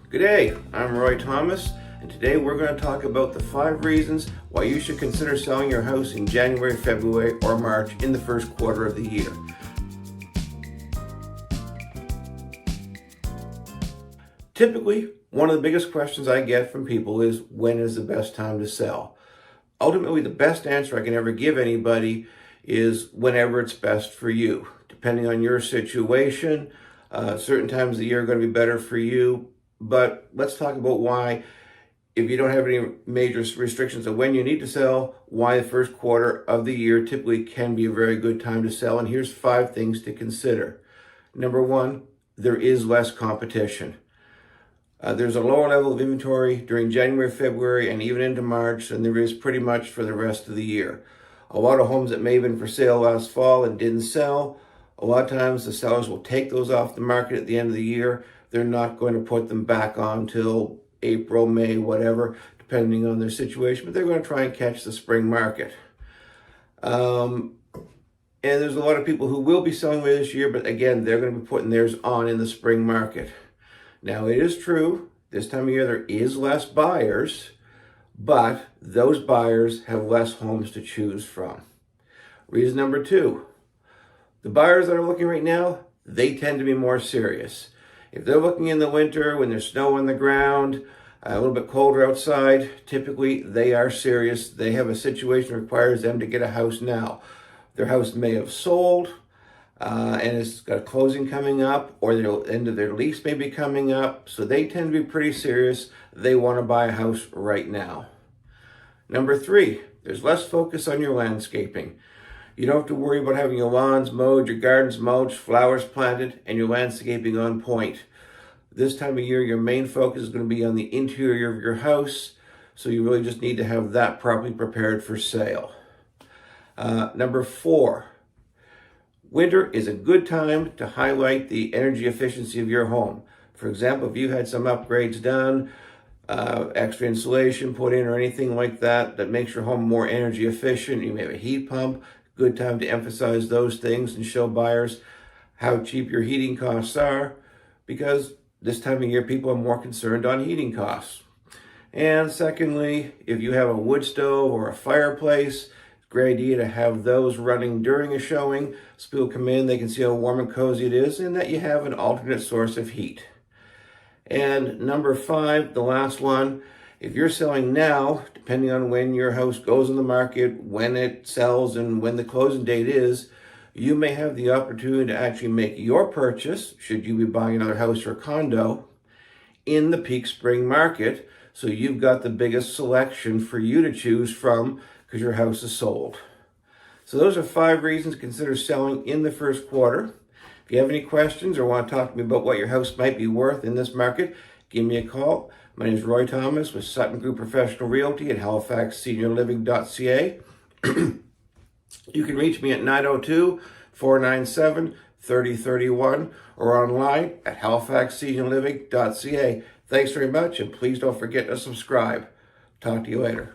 Good day, I'm Roy Thomas, and today we're going to talk about the 5 reasons why you should consider selling your house in January, February, or March in the first quarter of the year. Typically, one of the biggest questions I get from people is, when is the best time to sell? Ultimately, the best answer I can ever give anybody is whenever it's best for you. Depending on your situation, certain times of the year are going to be better for you. But let's talk about why, if you don't have any major restrictions on when you need to sell, why the first quarter of the year typically can be a very good time to sell. And here's 5 things to consider. Number 1, there is less competition. There's a lower level of inventory during January, February, and even into March than there is pretty much for the rest of the year. A lot of homes that may have been for sale last fall and didn't sell, a lot of times the sellers will take those off the market at the end of the year. They're not going to put them back on till April, May, whatever, depending on their situation, but they're going to try and catch the spring market. And there's a lot of people who will be selling this year, but again, they're going to be putting theirs on in the spring market. Now, it is true, this time of year there is less buyers, but those buyers have less homes to choose from. Reason number 2, the buyers that are looking right now, they tend to be more serious. If they're looking in the winter when there's snow on the ground, a little bit colder outside, typically they are serious. They have a situation that requires them to get a house now. Their house may have sold and it's got a closing coming up, or the end of their lease may be coming up. So they tend to be pretty serious. They want to buy a house right now. Number 3, there's less focus on your landscaping. You don't have to worry about having your lawns mowed, your gardens mulched, flowers planted, and your landscaping on point. This time of year, your main focus is going to be on the interior of your house, so you really just need to have that properly prepared for sale. Number 4, winter is a good time to highlight the energy efficiency of your home. For example, if you had some upgrades done, extra insulation put in or anything like that that makes your home more energy efficient, you may have a heat pump, good time to emphasize those things and show buyers how cheap your heating costs are, because this time of year people are more concerned on heating costs. And secondly, if you have a wood stove or a fireplace, it's a great idea to have those running during a showing so people come in, they can see how warm and cozy it is, and that you have an alternate source of heat. And number 5, the last one, if you're selling now, depending on when your house goes on the market, when it sells, and when the closing date is, you may have the opportunity to actually make your purchase, should you be buying another house or condo, in the peak spring market. So you've got the biggest selection for you to choose from because your house is sold. So those are 5 reasons to consider selling in the first quarter. If you have any questions or want to talk to me about what your house might be worth in this market, give me a call. My name is Roy Thomas with Sutton Group Professional Realty at Halifax SeniorLiving.ca. You can reach me at 902-497-3031 or online at HalifaxSeniorLiving.ca. Thanks very much, and please don't forget to subscribe. Talk to you later.